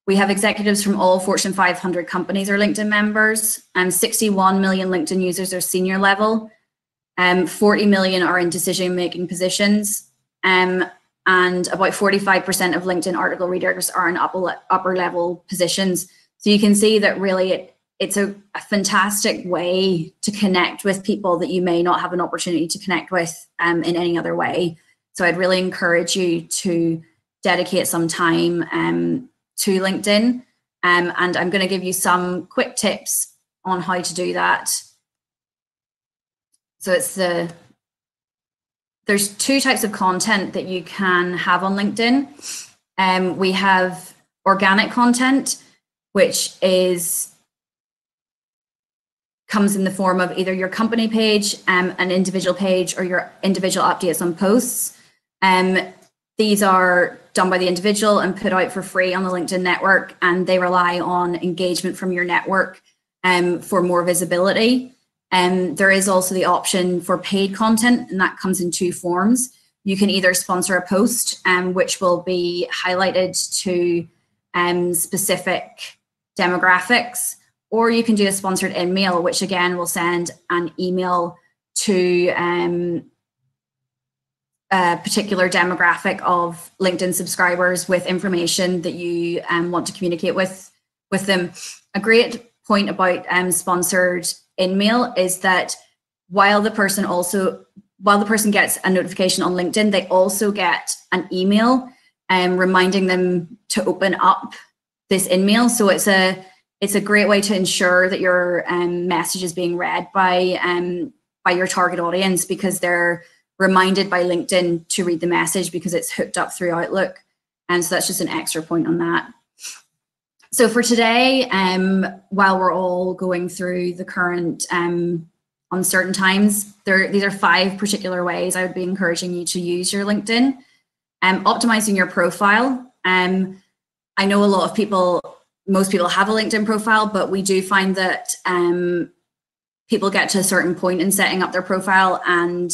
Speaker 2: we have executives from all Fortune 500 companies are LinkedIn members, and 61 million LinkedIn users are senior level, 40 million are in decision-making positions, and about 45% of LinkedIn article readers are in upper level positions. So you can see that really it's a fantastic way to connect with people that you may not have an opportunity to connect with in any other way. So I'd really encourage you to dedicate some time to LinkedIn. And I'm going to give you some quick tips on how to do that. So there's two types of content that you can have on LinkedIn. We have organic content, which comes in the form of either your company page, an individual page, or your individual updates on posts. These are done by the individual and put out for free on the LinkedIn network, and they rely on engagement from your network for more visibility. There is also the option for paid content, and that comes in two forms. You can either sponsor a post, which will be highlighted to specific demographics, or you can do a sponsored email, which again will send an email to a particular demographic of LinkedIn subscribers with information that you want to communicate with them. A great point about sponsored email is that while the person gets a notification on LinkedIn, they also get an email reminding them to open up this email. So it's a great way to ensure that your message is being read by your target audience, because they're reminded by LinkedIn to read the message because it's hooked up through Outlook. And so that's just an extra point on that. So for today, while we're all going through the current uncertain times, these are 5 particular ways I would be encouraging you to use your LinkedIn. Optimizing your profile. I know most people have a LinkedIn profile, but we do find that people get to a certain point in setting up their profile and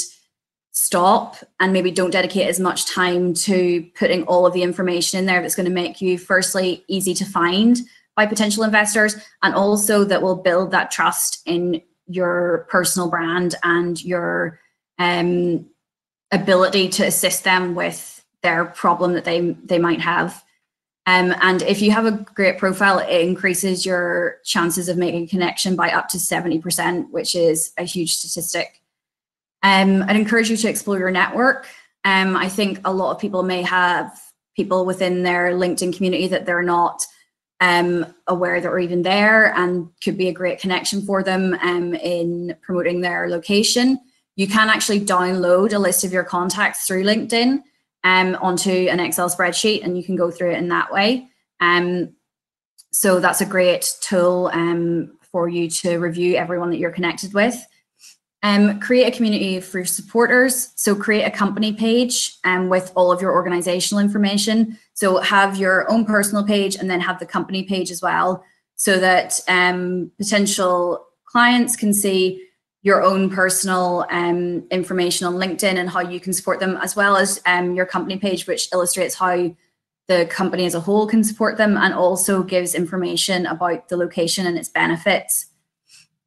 Speaker 2: stop and maybe don't dedicate as much time to putting all of the information in there that's going to make you, firstly, easy to find by potential investors, and also that will build that trust in your personal brand and your ability to assist them with their problem that they might have. And if you have a great profile, it increases your chances of making a connection by up to 70%, which is a huge statistic. I'd encourage you to explore your network. I think a lot of people may have people within their LinkedIn community that they're not aware that are even there, and could be a great connection for them in promoting their location. You can actually download a list of your contacts through LinkedIn onto an Excel spreadsheet, and you can go through it in that way. So that's a great tool for you to review everyone that you're connected with. Create a community for your supporters. So create a company page with all of your organizational information. So have your own personal page and then have the company page as well, so that potential clients can see your own personal information on LinkedIn and how you can support them, as well as your company page, which illustrates how the company as a whole can support them, and also gives information about the location and its benefits.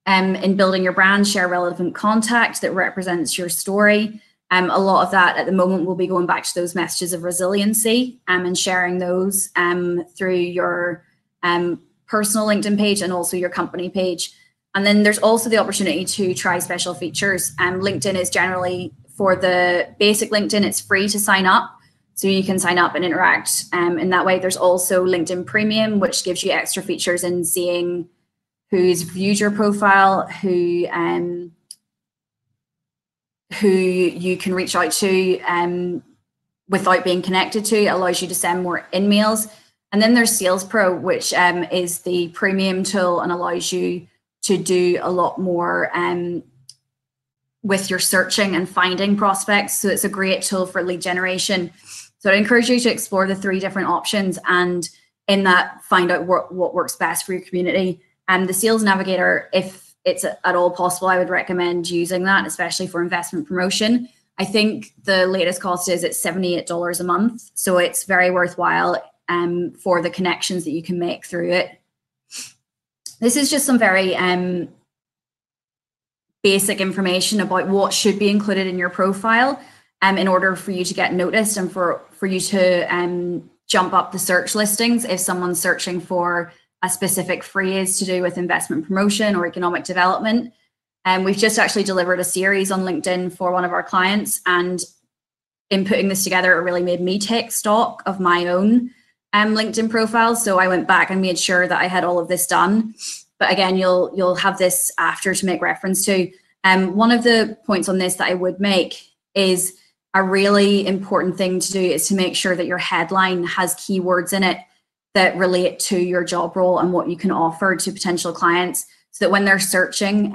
Speaker 2: In building your brand, share relevant contact that represents your story. A lot of that at the moment will be going back to those messages of resiliency and sharing those through your personal LinkedIn page and also your company page. And then there's also the opportunity to try special features. LinkedIn is generally, for the basic LinkedIn, it's free to sign up. So you can sign up and interact in that way. There's also LinkedIn Premium, which gives you extra features in seeing who's viewed your profile, who you can reach out to without being connected to. It allows you to send more in-mails. And then there's Sales Pro, which is the premium tool and allows you to do a lot more with your searching and finding prospects. So it's a great tool for lead generation. So I encourage you to explore the 3 different options, and in that, find out what works best for your community. And the Sales Navigator, if it's at all possible, I would recommend using that, especially for investment promotion. I think the latest cost is it's $78 a month. So it's very worthwhile for the connections that you can make through it. This is just some very basic information about what should be included in your profile in order for you to get noticed and for you to jump up the search listings if someone's searching for a specific phrase to do with investment promotion or economic development. And we've just actually delivered a series on LinkedIn for one of our clients, and in putting this together, it really made me take stock of my own LinkedIn profile. So I went back and made sure that I had all of this done. But again, you'll have this after to make reference to. One of the points on this that I would make is a really important thing to do is to make sure that your headline has keywords in it that relate to your job role and what you can offer to potential clients, so that when they're searching,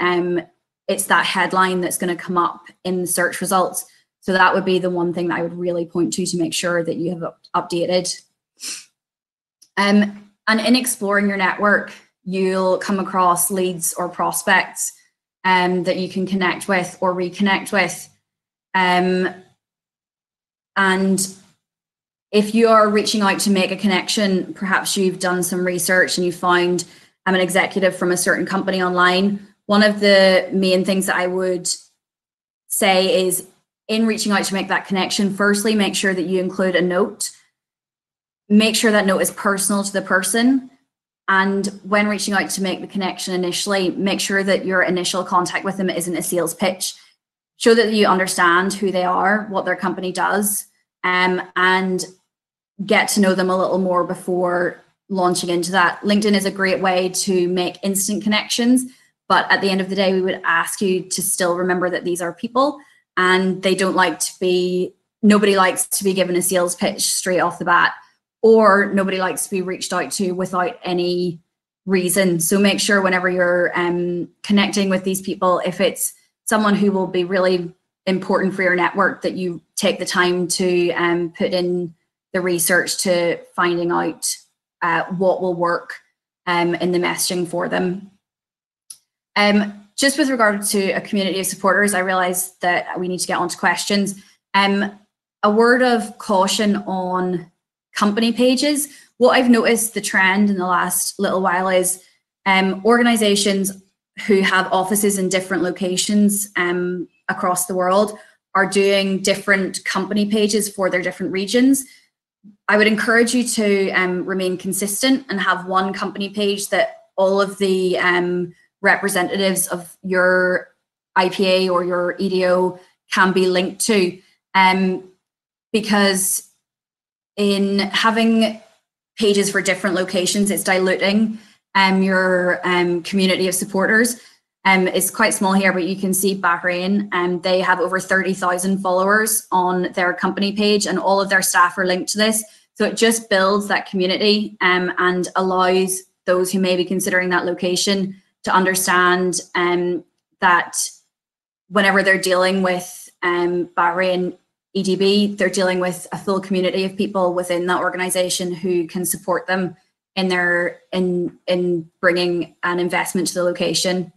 Speaker 2: it's that headline that's going to come up in the search results. So that would be the one thing that I would really point to make sure that you have updated. And in exploring your network, you'll come across leads or prospects that you can connect with or reconnect with. And if you are reaching out to make a connection, perhaps you've done some research and you found an executive from a certain company online. One of the main things that I would say is, in reaching out to make that connection, firstly, make sure that you include a note. Make sure that note is personal to the person. And when reaching out to make the connection initially, make sure that your initial contact with them isn't a sales pitch. Show that you understand who they are, what their company does, and get to know them a little more before launching into that. LinkedIn is a great way to make instant connections, but at the end of the day, we would ask you to still remember that these are people, and they don't like to be, nobody likes to be given a sales pitch straight off the bat, or nobody likes to be reached out to without any reason. So make sure whenever you're connecting with these people, if it's someone who will be really important for your network, that you take the time to put in the research to finding out what will work in the messaging for them. Just with regard to a community of supporters, I realise that we need to get on to questions. A word of caution on company pages. What I've noticed the trend in the last little while is organisations who have offices in different locations across the world are doing different company pages for their different regions. I would encourage you to remain consistent and have one company page that all of the representatives of your IPA or your EDO can be linked to, because in having pages for different locations, it's diluting your community of supporters. It's quite small here, but you can see Bahrain, they have over 30,000 followers on their company page, and all of their staff are linked to this. So it just builds that community and allows those who may be considering that location to understand that whenever they're dealing with Bahrain EDB, they're dealing with a full community of people within that organization who can support them in their in bringing an investment to the location.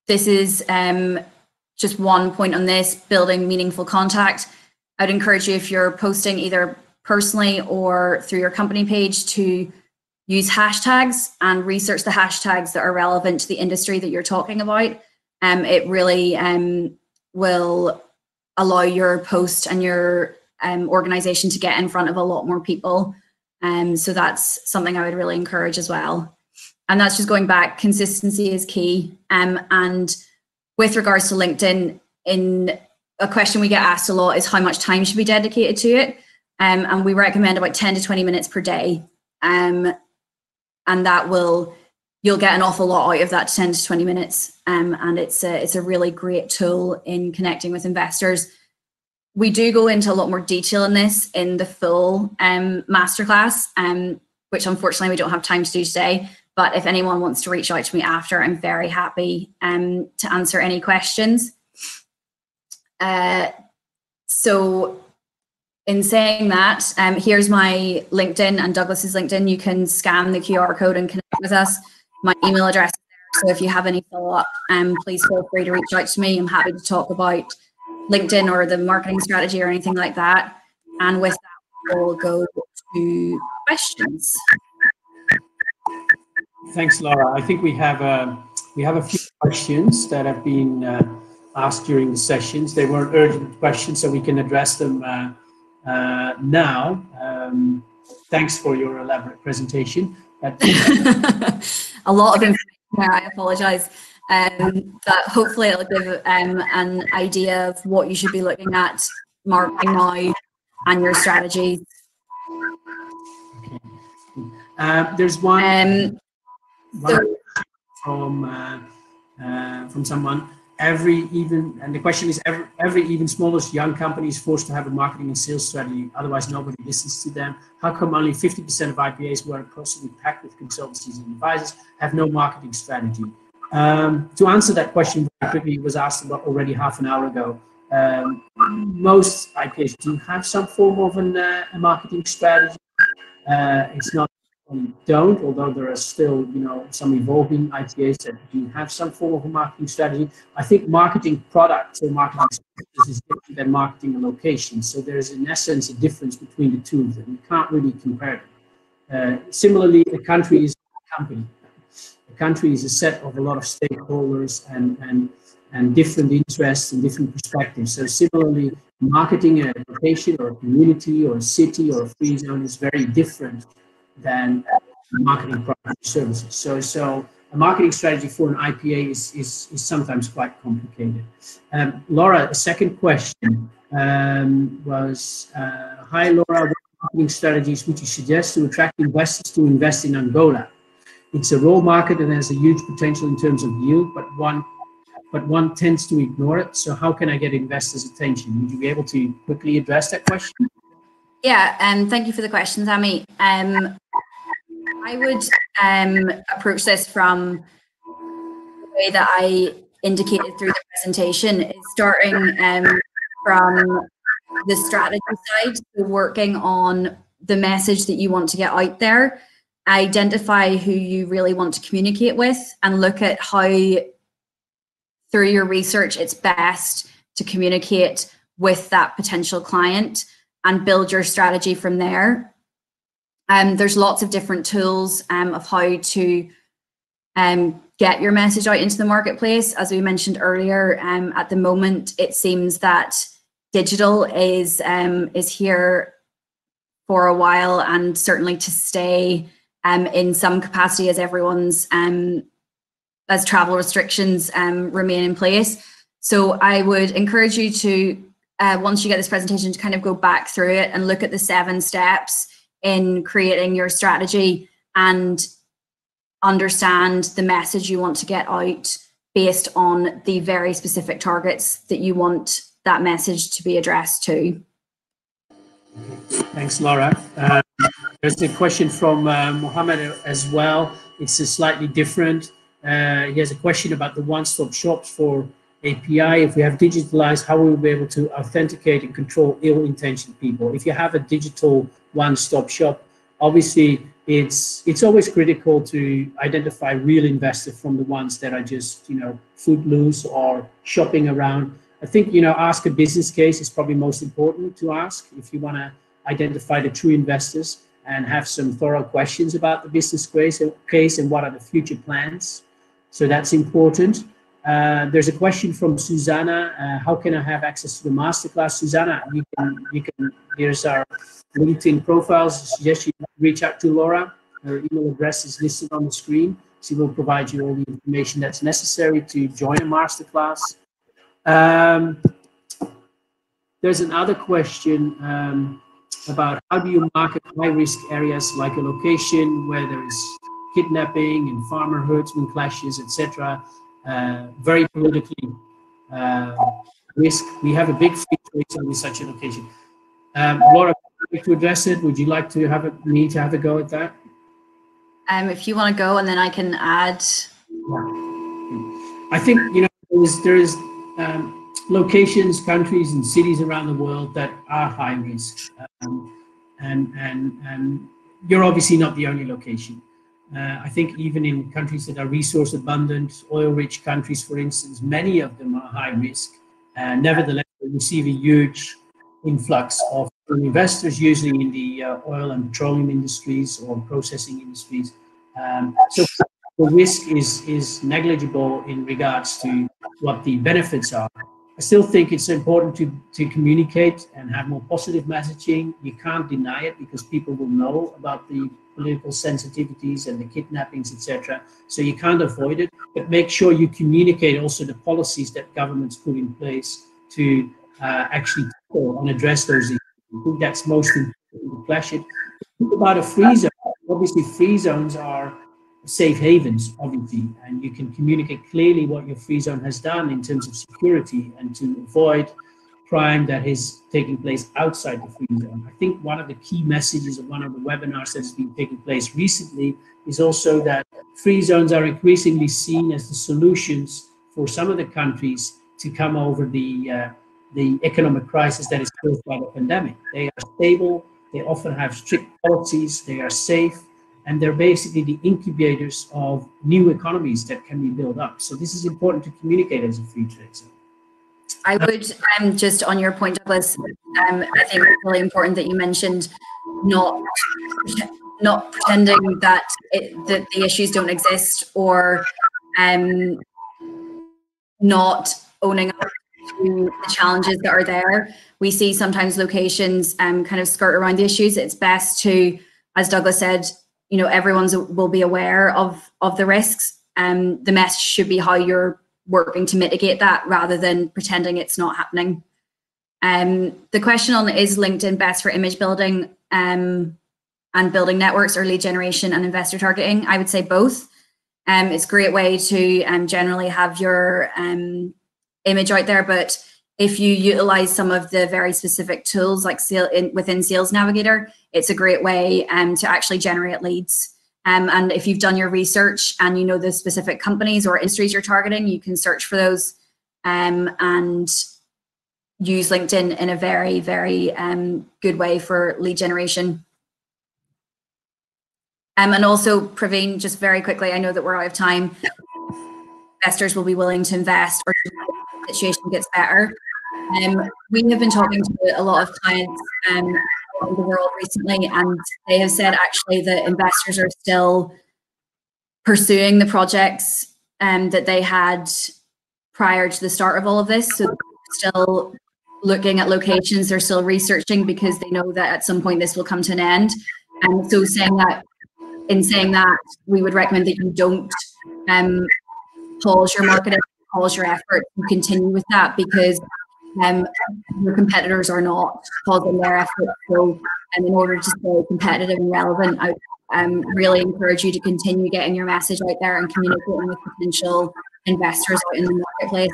Speaker 2: This is just one point on this, building meaningful contact. I'd encourage you, if you're posting either personally or through your company page, to use hashtags and research the hashtags that are relevant to the industry that you're talking about. It really will allow your post and your organization to get in front of a lot more people. So that's something I would really encourage as well. And that's just going back, consistency is key. And with regards to LinkedIn, in a question we get asked a lot is how much time should be dedicated to it. And we recommend about 10 to 20 minutes per day. And that you'll get an awful lot out of that 10 to 20 minutes. And it's a really great tool in connecting with investors. We do go into a lot more detail in this in the full masterclass, which unfortunately we don't have time to do today. But if anyone wants to reach out to me after, I'm very happy to answer any questions. So in saying that, here's my LinkedIn and Douglas's LinkedIn. You can scan the QR code and connect with us. My email address is there. So if you have any follow-up, please feel free to reach out to me. I'm happy to talk about LinkedIn or the marketing strategy or anything like that. And with that, we'll go to questions.
Speaker 3: Thanks, Laura. I think we have a few questions that have been asked during the sessions. They weren't urgent questions, so we can address them now. Thanks for your elaborate presentation.
Speaker 2: A lot of information there, I apologize. But hopefully it'll give an idea of what you should be looking at marketing now and your strategies.
Speaker 3: Okay. There's one from someone. And the question is, every even smallest young company is forced to have a marketing and sales strategy, otherwise nobody listens to them. How come only 50% of IPAs who are constantly packed with consultancies and advisors have no marketing strategy? To answer that question very quickly, it was asked about already half an hour ago. Most IPAs do have some form of a marketing strategy. It's not don't, although there are still, some evolving IPAs that do have some form of a marketing strategy. I think marketing products or marketing services is different than marketing a location. So there's in essence a difference between the two of them. You can't really compare them. Similarly, a country is a company. A country is a set of a lot of stakeholders and different interests and different perspectives. So similarly, marketing a location or a community or a city or a free zone is very different than marketing products or services. So a marketing strategy for an IPA is sometimes quite complicated. Laura, a second question was, hi Laura, what marketing strategies would you suggest to attract investors to invest in Angola? It's a raw market and has a huge potential in terms of yield, but one tends to ignore it. So how can I get investors' attention? Would you be able to quickly address that question?
Speaker 2: Yeah, thank you for the question, Tammy. I would approach this from the way that I indicated through the presentation, is starting from the strategy side, so working on the message that you want to get out there. identify who you really want to communicate with and look at how, through your research, it's best to communicate with that potential client and build your strategy from there. There's lots of different tools of how to get your message out into the marketplace. As we mentioned earlier, at the moment, it seems that digital is here for a while, and certainly to stay in some capacity as everyone's as travel restrictions remain in place. So I would encourage you to, once you get this presentation, to kind of go back through it and look at the 7 steps in creating your strategy and understand the message you want to get out based on the very specific targets that you want that message to be addressed to.
Speaker 3: Thanks, Laura. There's a question from Mohammed as well. It's slightly different. He has a question about the one-stop shops for API. If we have digitalized, how will we be able to authenticate and control ill-intentioned people? If you have a digital one-stop shop, obviously it's always critical to identify real investors from the ones that are just, footloose or shopping around. I think, ask a business case is probably most important to ask if you want to identify the true investors, and have some thorough questions about the business case and what are the future plans. So that's important. There's a question from Susanna. How can I have access to the masterclass? Susanna, you can. Here's our LinkedIn profiles. I suggest you reach out to Laura. Her email address is listed on the screen. She will provide you all the information that's necessary to join a masterclass. There's another question about how do you market high-risk areas like a location where there is kidnapping and farmer-herdsman clashes, etc. Very politically risk. We have a big feature with such a location. Laura, would you like to address it? Would you like to have me to have a go at that?
Speaker 2: If you want to go, and then I can add.
Speaker 3: I think there is locations, countries, and cities around the world that are high risk, and you're obviously not the only location. I think even in countries that are resource abundant, oil-rich countries, for instance, many of them are high risk. Nevertheless, they receive a huge influx of investors, usually in the oil and petroleum industries or processing industries. So the risk is negligible in regards to what the benefits are. I still think it's important to communicate and have more positive messaging. You can't deny it because people will know about the political sensitivities and the kidnappings, etc. So you can't avoid it, but make sure you communicate also the policies that governments put in place to actually tackle and address those issues. I think that's most important to flash it. Think about a free zone. Obviously, free zones are safe havens, obviously, and you can communicate clearly what your free zone has done in terms of security and to avoid crime that is taking place outside the free zone. I think one of the key messages of one of the webinars that has been taking place recently is also that free zones are increasingly seen as the solutions for some of the countries to come over the economic crisis that is caused by the pandemic. They are stable, they often have strict policies, they are safe, and they're basically the incubators of new economies that can be built up. So this is important to communicate as a free trade zone.
Speaker 2: I would, just on your point, Douglas, I think it's really important that you mentioned not pretending that that the issues don't exist, or not owning up to the challenges that are there. We see sometimes locations kind of skirt around the issues. It's best to, as Douglas said, everyone will be aware of the risks. The message should be how you're working to mitigate that rather than pretending it's not happening. The question on is LinkedIn best for image building and building networks, or lead generation and investor targeting? I would say both. It's a great way to generally have your image out there, but if you utilize some of the very specific tools like within Sales Navigator, it's a great way to actually generate leads. And if you've done your research and you know the specific companies or industries you're targeting, you can search for those and use LinkedIn in a very, very good way for lead generation. And also, Praveen, just very quickly, I know that we're out of time. Investors will be willing to invest or the situation gets better. We have been talking to a lot of clients around the world recently, and they have said actually that investors are still pursuing the projects that they had prior to the start of all of this. So still looking at locations, they're still researching because they know that at some point this will come to an end. And so in saying that, we would recommend that you don't pause your marketing, pause your effort, and continue with that, because your competitors are not pausing their efforts. So in order to stay competitive and relevant, I really encourage you to continue getting your message out there and communicating with potential investors out in the marketplace.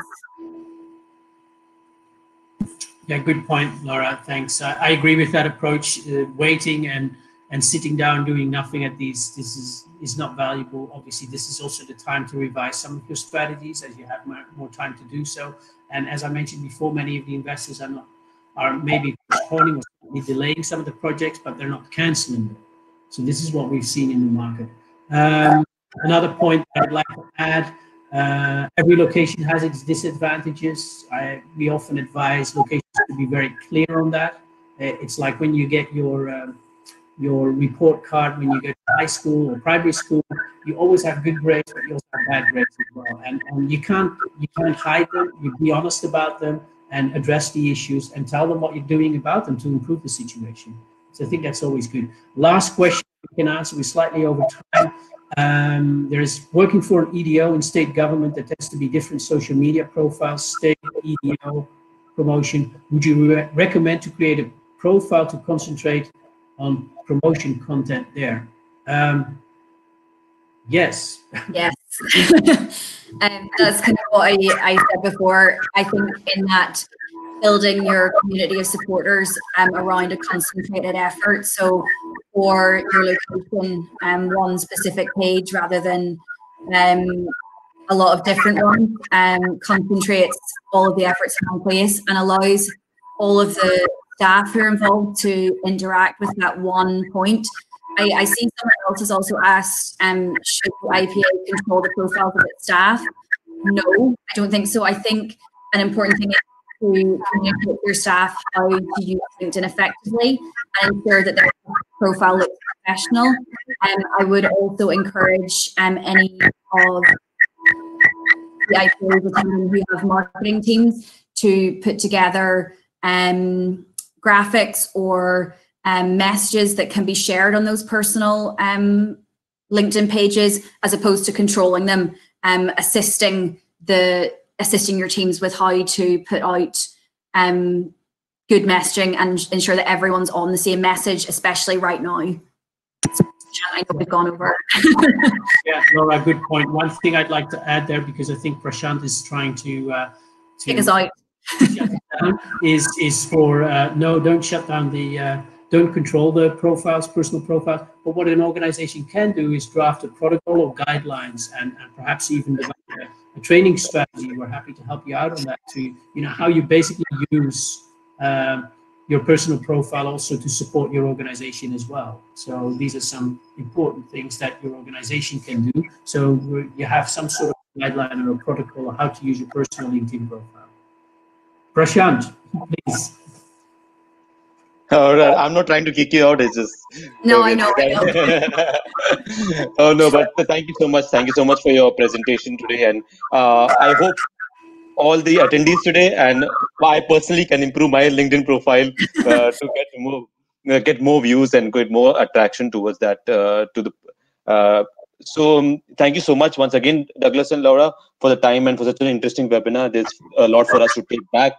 Speaker 3: Yeah, good point, Laura. Thanks. I agree with that approach. Waiting and sitting down doing nothing at these, this is not valuable. Obviously, this is also the time to revise some of your strategies as you have more time to do so. And as I mentioned before, many of the investors are maybe postponing or delaying some of the projects, but they're not canceling them. So this is what we've seen in the market. Another point I'd like to add, every location has its disadvantages. We often advise locations to be very clear on that. It's like when you get your report card when you go to high school or primary school, you always have good grades, but you also have bad grades as well. And you can't hide them. You be honest about them and address the issues and tell them what you're doing about them to improve the situation. So I think that's always good. Last question we can answer, we're slightly over time. There's working for an EDO in state government. There tends to be different social media profiles, state EDO promotion. Would you recommend to create a profile to concentrate on promotion content there? Yes.
Speaker 2: Yes. That's kind of what I said before. I think in that building your community of supporters around a concentrated effort. So for your location, one specific page rather than a lot of different ones, concentrates all of the efforts in one place and allows all of the staff who are involved to interact with that one point. I see someone else has also asked, should the IPA control the profiles of its staff? No, I don't think so. I think an important thing is to communicate with your staff how to use LinkedIn effectively and ensure that their profile looks professional. I would also encourage any of the IPAs who have marketing teams to put together graphics or messages that can be shared on those personal LinkedIn pages, as opposed to controlling them, assisting your teams with how to put out good messaging and ensure that everyone's on the same message, especially right now. I know we've gone over.
Speaker 3: Yeah, Laura, good point. One thing I'd like to add there, because I think Prashant is trying to
Speaker 2: take us out.
Speaker 3: Shut it down, is for no, don't shut down the don't control the profiles, personal profiles. But what an organization can do is draft a protocol or guidelines and perhaps even develop a training strategy. We're happy to help you out on that, to how you basically use your personal profile also to support your organization as well. So these are some important things that your organization can do. So you have some sort of guideline or a protocol on how to use your personal LinkedIn profile. Prashant, please.
Speaker 1: All right. I'm not trying to kick you out. It's just
Speaker 2: no, I know.
Speaker 1: Oh no, but thank you so much. Thank you so much for your presentation today, and I hope all the attendees today and I personally can improve my LinkedIn profile to get more views and get more attraction towards that. So thank you so much once again, Douglas and Laura, for the time and for such an interesting webinar. There's a lot for us to take back.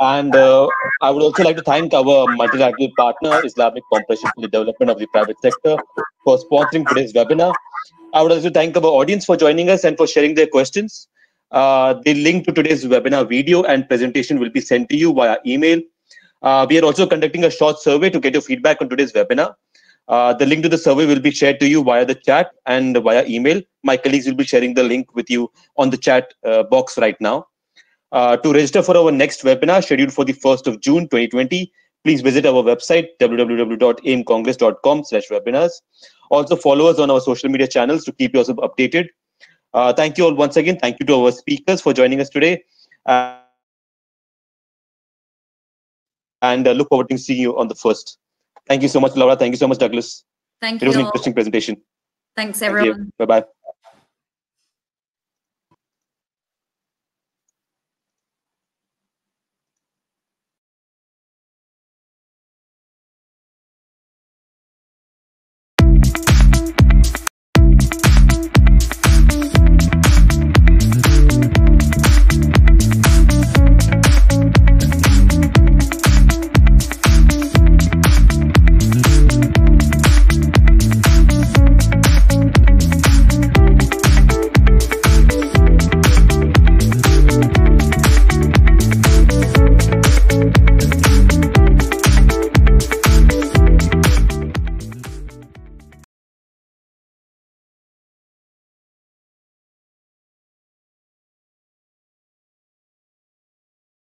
Speaker 1: And I would also like to thank our multilateral partner, Islamic Compression for the Development of the Private Sector, for sponsoring today's webinar. I would also thank our audience for joining us and for sharing their questions. The link to today's webinar video and presentation will be sent to you via email. We are also conducting a short survey to get your feedback on today's webinar. The link to the survey will be shared to you via the chat and via email. My colleagues will be sharing the link with you on the chat box right now. To register for our next webinar scheduled for the 1st of June 2020, please visit our website www.aimcongress.com/webinars. Also follow us on our social media channels to keep yourself updated. Thank you all once again. Thank you to our speakers for joining us today. And look forward to seeing you on the 1st. Thank you so much, Laura. Thank you so much, Douglas.
Speaker 2: Thank
Speaker 1: It was
Speaker 2: you
Speaker 1: an
Speaker 2: all.
Speaker 1: interesting presentation.
Speaker 2: Thanks,
Speaker 1: Thank
Speaker 2: everyone.
Speaker 1: you. Bye-bye.